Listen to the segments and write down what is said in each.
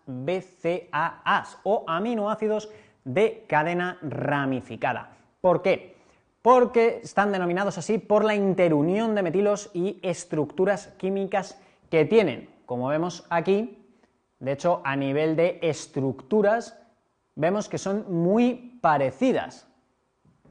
BCAAs o aminoácidos de cadena ramificada. ¿Por qué? Porque están denominados así por la interunión de metilos y estructuras químicas que tienen. Como vemos aquí, de hecho, a nivel de estructuras, vemos que son muy parecidas.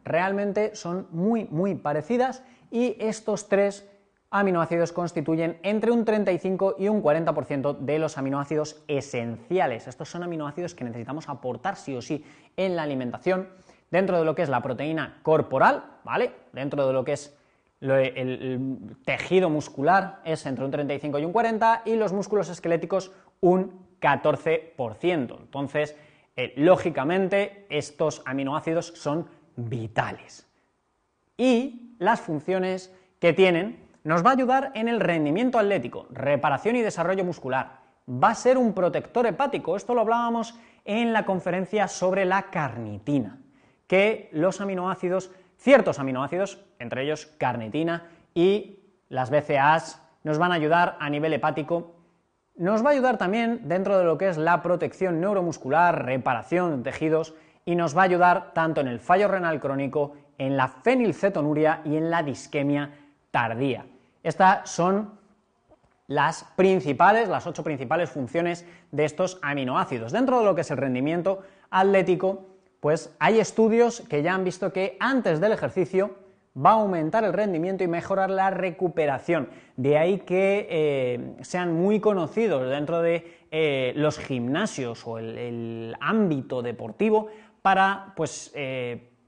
Realmente son muy parecidas y estos tres aminoácidos constituyen entre un 35 y un 40% de los aminoácidos esenciales. Estos son aminoácidos que necesitamos aportar sí o sí en la alimentación, dentro de lo que es la proteína corporal, ¿vale? Dentro de lo que es el tejido muscular es entre un 35 y un 40 y los músculos esqueléticos un 14%. Entonces, lógicamente, estos aminoácidos son vitales. Y las funciones que tienen nos va a ayudar en el rendimiento atlético, reparación y desarrollo muscular. Va a ser un protector hepático, esto lo hablábamos en la conferencia sobre la carnitina, que los aminoácidos, ciertos aminoácidos, entre ellos carnitina y las BCAAs, nos van a ayudar a nivel hepático. Nos va a ayudar también dentro de lo que es la protección neuromuscular, reparación de tejidos, y nos va a ayudar tanto en el fallo renal crónico, en la fenilcetonuria y en la disquemia tardía. Estas son las 8 principales funciones de estos aminoácidos. Dentro de lo que es el rendimiento atlético, pues hay estudios que ya han visto que antes del ejercicio va a aumentar el rendimiento y mejorar la recuperación. De ahí que sean muy conocidos dentro de los gimnasios o el ámbito deportivo para, pues,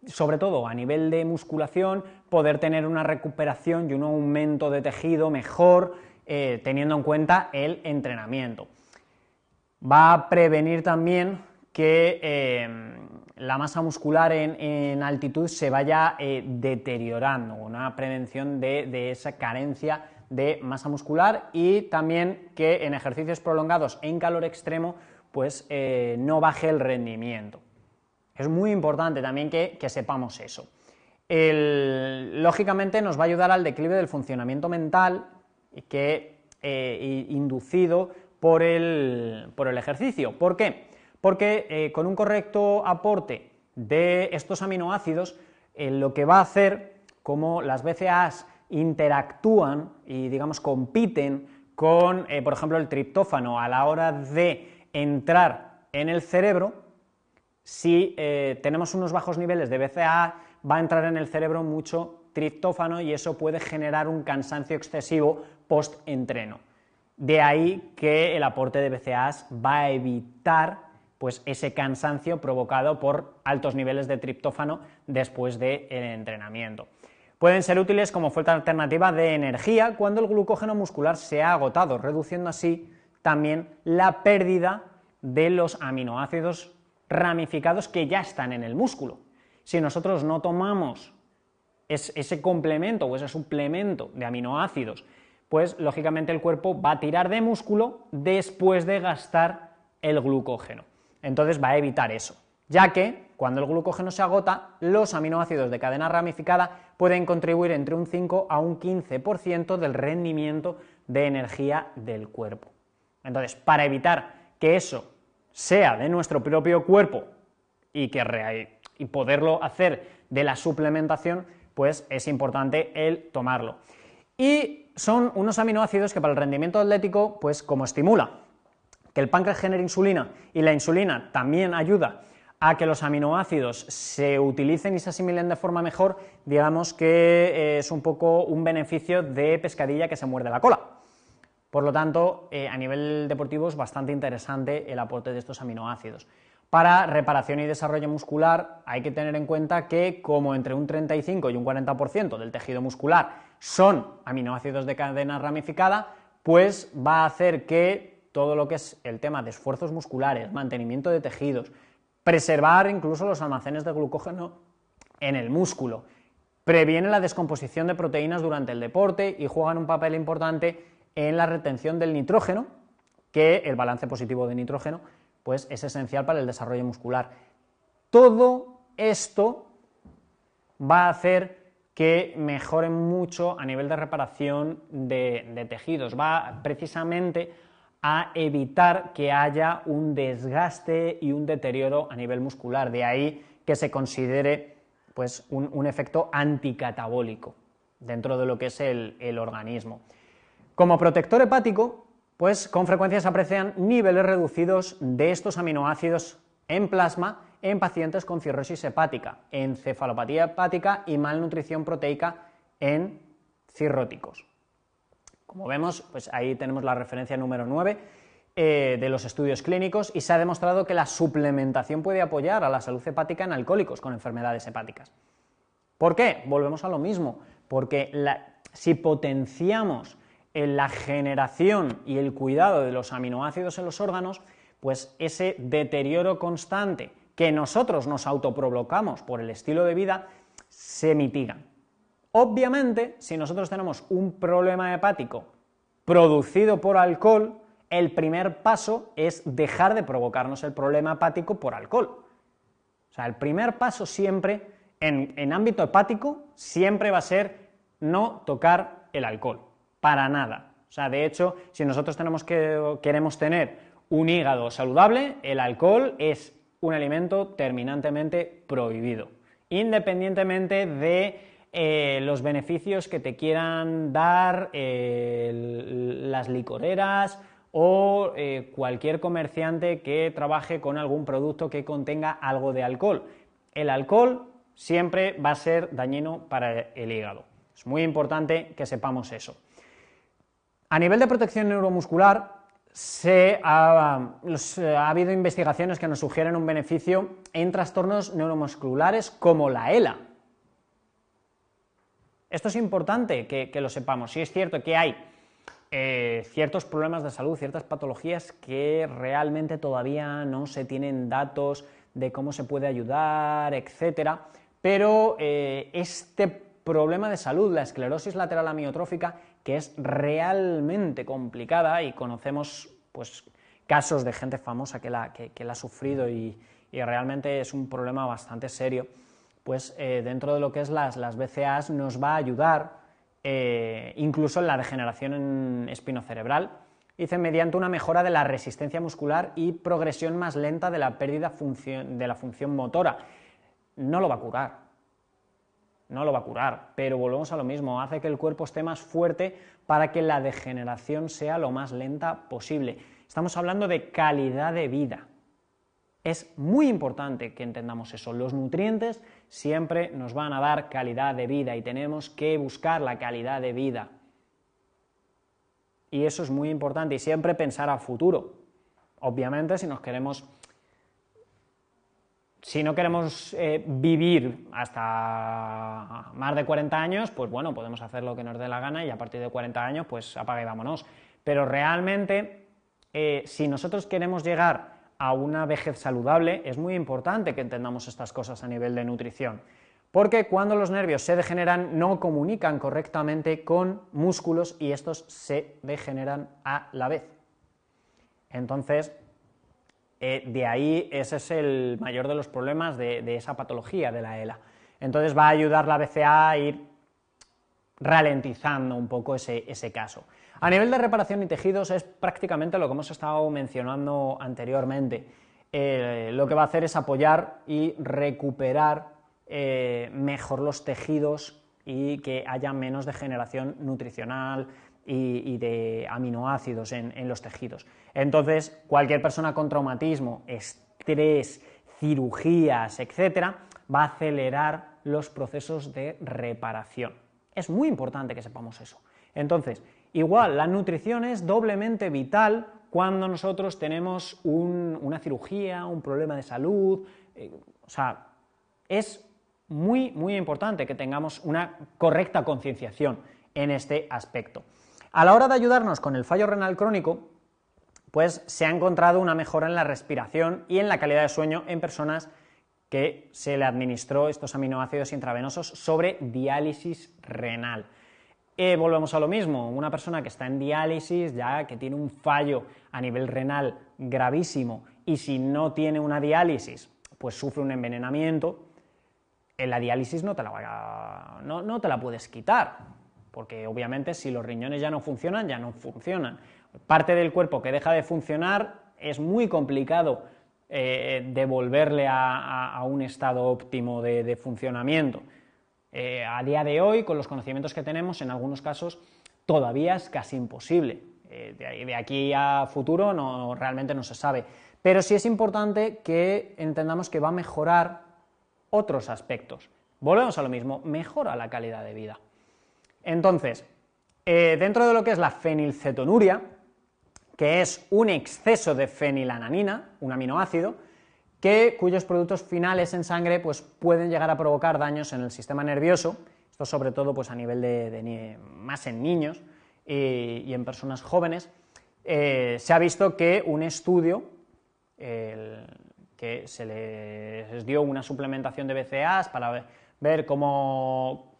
sobre todo a nivel de musculación, poder tener una recuperación y un aumento de tejido mejor, teniendo en cuenta el entrenamiento. Va a prevenir también que la masa muscular en altitud se vaya deteriorando, una prevención de esa carencia de masa muscular, y también que en ejercicios prolongados en calor extremo pues no baje el rendimiento. Es muy importante también que sepamos eso. Lógicamente nos va a ayudar al declive del funcionamiento mental inducido por el ejercicio. ¿Por qué? Porque con un correcto aporte de estos aminoácidos, lo que va a hacer, como las BCAAs interactúan y, digamos, compiten con, por ejemplo, el triptófano a la hora de entrar en el cerebro, si tenemos unos bajos niveles de BCAA, va a entrar en el cerebro mucho triptófano y eso puede generar un cansancio excesivo post-entreno. De ahí que el aporte de BCAAs va a evitar pues ese cansancio provocado por altos niveles de triptófano después del entrenamiento. Pueden ser útiles como fuente alternativa de energía cuando el glucógeno muscular se ha agotado, reduciendo así también la pérdida de los aminoácidos ramificados que ya están en el músculo. Si nosotros no tomamos ese complemento o ese suplemento de aminoácidos, pues lógicamente el cuerpo va a tirar de músculo después de gastar el glucógeno. Entonces va a evitar eso, ya que cuando el glucógeno se agota, los aminoácidos de cadena ramificada pueden contribuir entre un 5 a un 15% del rendimiento de energía del cuerpo. Entonces, para evitar que eso sea de nuestro propio cuerpo y poderlo hacer de la suplementación, pues es importante el tomarlo. Y son unos aminoácidos que para el rendimiento atlético, pues como estimula que el páncreas genere insulina y la insulina también ayuda a que los aminoácidos se utilicen y se asimilen de forma mejor, digamos que es un poco un beneficio de pescadilla que se muerde la cola. Por lo tanto, a nivel deportivo es bastante interesante el aporte de estos aminoácidos. Para reparación y desarrollo muscular hay que tener en cuenta que como entre un 35 y un 40% del tejido muscular son aminoácidos de cadena ramificada, pues va a hacer que todo lo que es el tema de esfuerzos musculares, mantenimiento de tejidos, preservar incluso los almacenes de glucógeno en el músculo, previene la descomposición de proteínas durante el deporte y juegan un papel importante en la retención del nitrógeno, que el balance positivo de nitrógeno pues es esencial para el desarrollo muscular. Todo esto va a hacer que mejoren mucho a nivel de reparación de tejidos, va precisamente a evitar que haya un desgaste y un deterioro a nivel muscular, de ahí que se considere pues, un efecto anticatabólico dentro de lo que es el organismo. Como protector hepático, pues con frecuencia se aprecian niveles reducidos de estos aminoácidos en plasma en pacientes con cirrosis hepática, encefalopatía hepática y malnutrición proteica en cirróticos. Como vemos, pues ahí tenemos la referencia número 9 de los estudios clínicos, y se ha demostrado que la suplementación puede apoyar a la salud hepática en alcohólicos con enfermedades hepáticas. ¿Por qué? Volvemos a lo mismo, porque si potenciamos la generación y el cuidado de los aminoácidos en los órganos, pues ese deterioro constante que nosotros nos autoprovocamos por el estilo de vida se mitiga. Obviamente, si nosotros tenemos un problema hepático producido por alcohol, el primer paso es dejar de provocarnos el problema hepático por alcohol. O sea, el primer paso siempre, en ámbito hepático, siempre va a ser no tocar el alcohol, para nada. O sea, de hecho, si nosotros queremos tener un hígado saludable, el alcohol es un alimento terminantemente prohibido, independientemente de los beneficios que te quieran dar las licoreras o cualquier comerciante que trabaje con algún producto que contenga algo de alcohol. El alcohol siempre va a ser dañino para el hígado. Es muy importante que sepamos eso. A nivel de protección neuromuscular, ha habido investigaciones que nos sugieren un beneficio en trastornos neuromusculares como la ELA. Esto es importante que lo sepamos. Sí es cierto que hay ciertos problemas de salud, ciertas patologías que realmente todavía no se tienen datos de cómo se puede ayudar, etcétera, pero este problema de salud, la esclerosis lateral amiotrófica, que es realmente complicada, y conocemos pues, casos de gente famosa que la ha sufrido y realmente es un problema bastante serio, pues dentro de lo que es las BCAAs nos va a ayudar incluso en la degeneración espinocerebral, dice, mediante una mejora de la resistencia muscular y progresión más lenta de la pérdida de la función motora. No lo va a curar. No lo va a curar, pero volvemos a lo mismo, hace que el cuerpo esté más fuerte para que la degeneración sea lo más lenta posible. Estamos hablando de calidad de vida. Es muy importante que entendamos eso. Los nutrientes siempre nos van a dar calidad de vida y tenemos que buscar la calidad de vida. Y eso es muy importante, y siempre pensar a futuro. Obviamente, si no queremos vivir hasta más de 40 años, pues bueno, podemos hacer lo que nos dé la gana y a partir de 40 años, pues apaga y vámonos. Pero realmente, si nosotros queremos llegar a una vejez saludable, es muy importante que entendamos estas cosas a nivel de nutrición, porque cuando los nervios se degeneran no comunican correctamente con músculos y estos se degeneran a la vez. Entonces, de ahí ese es el mayor de los problemas de esa patología de la ELA. Entonces va a ayudar la BCAA a ir ralentizando un poco ese caso. A nivel de reparación y tejidos es prácticamente lo que hemos estado mencionando anteriormente. Lo que va a hacer es apoyar y recuperar mejor los tejidos y que haya menos degeneración nutricional y de aminoácidos en los tejidos. Entonces, cualquier persona con traumatismo, estrés, cirugías, etcétera, va a acelerar los procesos de reparación. Es muy importante que sepamos eso. Entonces, igual, la nutrición es doblemente vital cuando nosotros tenemos una cirugía, un problema de salud, o sea, es muy, muy importante que tengamos una correcta concienciación en este aspecto. A la hora de ayudarnos con el fallo renal crónico, pues se ha encontrado una mejora en la respiración y en la calidad de sueño en personas que se le administró estos aminoácidos intravenosos sobre diálisis renal. Volvemos a lo mismo, una persona que está en diálisis, ya que tiene un fallo a nivel renal gravísimo, y si no tiene una diálisis, pues sufre un envenenamiento, en la diálisis no te la puedes quitar, porque obviamente si los riñones ya no funcionan, parte del cuerpo que deja de funcionar, es muy complicado devolverle a un estado óptimo de funcionamiento. A día de hoy, con los conocimientos que tenemos, en algunos casos todavía es casi imposible. De aquí a futuro realmente no se sabe. Pero sí es importante que entendamos que va a mejorar otros aspectos. Volvemos a lo mismo, mejora la calidad de vida. Entonces, dentro de lo que es la fenilcetonuria, que es un exceso de fenilalanina, un aminoácido, cuyos productos finales en sangre pues, pueden llegar a provocar daños en el sistema nervioso, esto sobre todo pues, a nivel más en niños y en personas jóvenes. Se ha visto que un estudio que se les dio una suplementación de BCAAs para ver cómo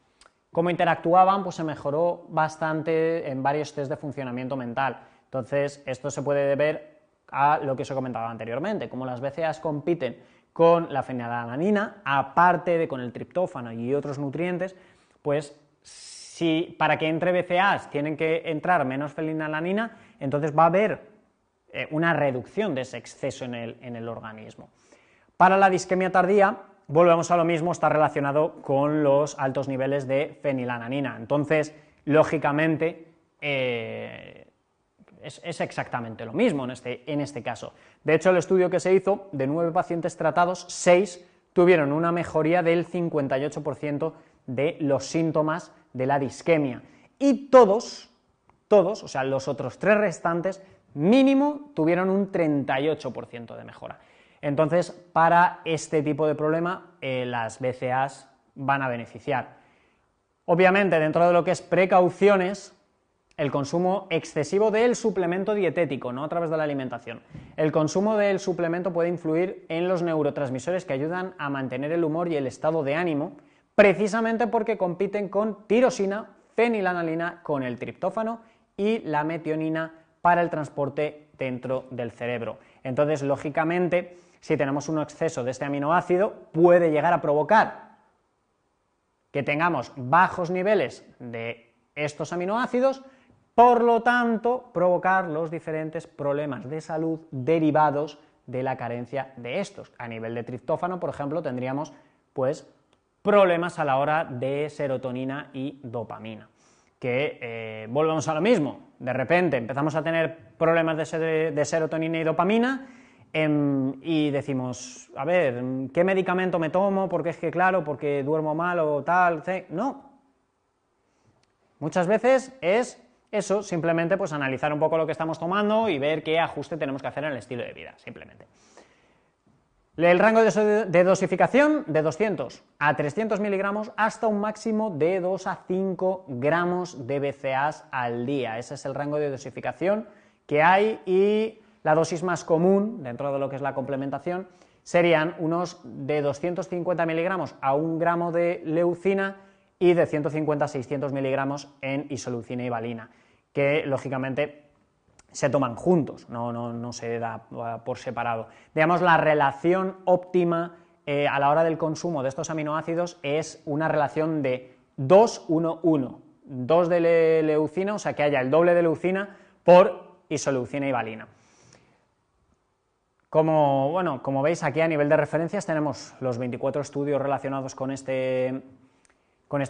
interactuaban, pues se mejoró bastante en varios test de funcionamiento mental. Entonces, esto se puede deber a lo que os he comentado anteriormente, como las BCAAs compiten con la fenilalanina, aparte de con el triptófano y otros nutrientes, pues si para que entre BCAAs tienen que entrar menos fenilalanina, entonces va a haber una reducción de ese exceso en el organismo. Para la disquemia tardía, volvemos a lo mismo, está relacionado con los altos niveles de fenilalanina. Entonces, lógicamente, es exactamente lo mismo en este caso. De hecho, el estudio que se hizo, de 9 pacientes tratados, 6 tuvieron una mejoría del 58% de los síntomas de la disquemia. Y todos, o sea, los otros 3 restantes, mínimo tuvieron un 38% de mejora. Entonces, para este tipo de problema, las BCAAs van a beneficiar. Obviamente, dentro de lo que es precauciones, el consumo excesivo del suplemento dietético, no a través de la alimentación. El consumo del suplemento puede influir en los neurotransmisores que ayudan a mantener el humor y el estado de ánimo, precisamente porque compiten con tirosina, fenilalanina, con el triptófano y la metionina para el transporte dentro del cerebro. Entonces, lógicamente, si tenemos un exceso de este aminoácido, puede llegar a provocar que tengamos bajos niveles de estos aminoácidos, por lo tanto, provocar los diferentes problemas de salud derivados de la carencia de estos. A nivel de triptófano, por ejemplo, tendríamos pues problemas a la hora de serotonina y dopamina, que volvemos a lo mismo, de repente empezamos a tener problemas de serotonina y dopamina y decimos, a ver, ¿qué medicamento me tomo? Porque es que claro, porque duermo mal o tal, no. Muchas veces es eso, simplemente pues analizar un poco lo que estamos tomando y ver qué ajuste tenemos que hacer en el estilo de vida, simplemente. El rango de dosificación de 200 a 300 miligramos hasta un máximo de 2 a 5 gramos de BCAAs al día. Ese es el rango de dosificación que hay y la dosis más común dentro de lo que es la complementación serían unos de 250 miligramos a 1 gramo de leucina y de 150 a 600 miligramos en isoleucina y valina, que lógicamente se toman juntos, no se da por separado. Digamos, la relación óptima a la hora del consumo de estos aminoácidos es una relación de 2-1-1, 2 de leucina, o sea que haya el doble de leucina por isoleucina y valina. Como veis aquí a nivel de referencias tenemos los 24 estudios relacionados con este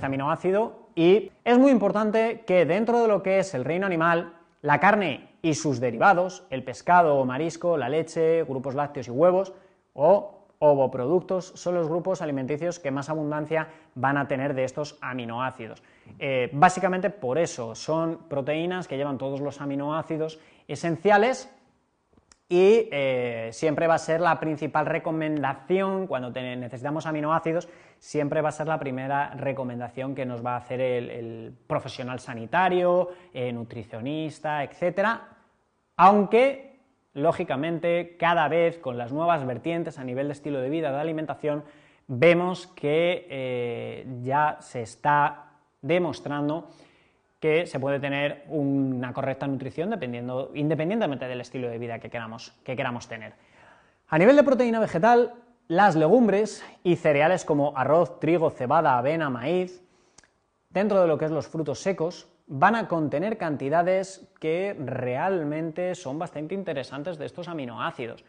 aminoácido y es muy importante que dentro de lo que es el reino animal, la carne y sus derivados, el pescado o marisco, la leche, grupos lácteos y huevos o ovoproductos son los grupos alimenticios que más abundancia van a tener de estos aminoácidos. Básicamente por eso son proteínas que llevan todos los aminoácidos esenciales y siempre va a ser la principal recomendación cuando necesitamos aminoácidos, siempre va a ser la primera recomendación que nos va a hacer el profesional sanitario, nutricionista, etcétera, aunque lógicamente cada vez con las nuevas vertientes a nivel de estilo de vida, de alimentación, vemos que ya se está demostrando que se puede tener una correcta nutrición independientemente del estilo de vida que queramos tener. A nivel de proteína vegetal, las legumbres y cereales como arroz, trigo, cebada, avena, maíz, dentro de lo que es los frutos secos, van a contener cantidades que realmente son bastante interesantes de estos aminoácidos.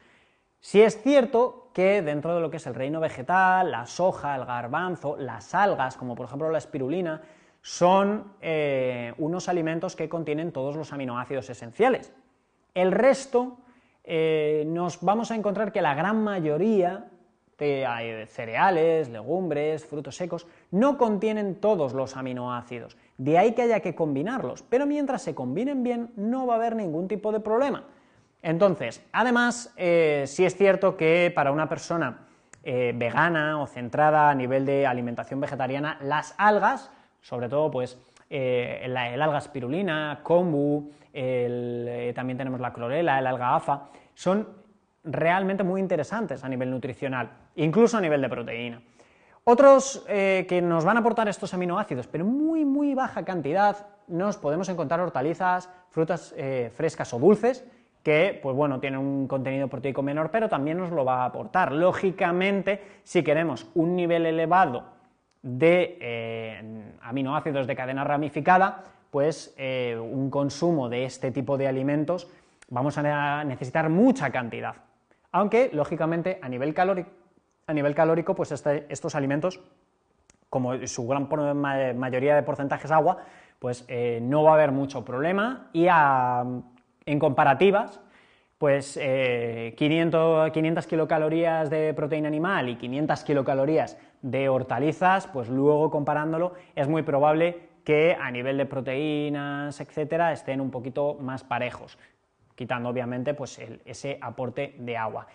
Sí es cierto que dentro de lo que es el reino vegetal, la soja, el garbanzo, las algas, como por ejemplo la espirulina, son unos alimentos que contienen todos los aminoácidos esenciales. El resto nos vamos a encontrar que la gran mayoría de cereales, legumbres, frutos secos, no contienen todos los aminoácidos, de ahí que haya que combinarlos, pero mientras se combinen bien no va a haber ningún tipo de problema. Entonces, además, sí es cierto que para una persona vegana o centrada a nivel de alimentación vegetariana, las algas, sobre todo pues el alga espirulina, kombu, también tenemos la clorela, el alga afa, son realmente muy interesantes a nivel nutricional, incluso a nivel de proteína. Otros que nos van a aportar estos aminoácidos, pero muy baja cantidad, nos podemos encontrar hortalizas, frutas frescas o dulces, que pues bueno, tienen un contenido proteico menor, pero también nos lo va a aportar. Lógicamente, si queremos un nivel elevado de aminoácidos de cadena ramificada, pues un consumo de este tipo de alimentos vamos a necesitar mucha cantidad, aunque lógicamente a nivel calórico pues estos alimentos, como su gran mayoría de porcentaje es agua, pues no va a haber mucho problema, y en comparativas, pues 500 kilocalorías de proteína animal y 500 kilocalorías de hortalizas, pues luego comparándolo es muy probable que a nivel de proteínas, etcétera, estén un poquito más parejos, quitando obviamente pues ese aporte de agua.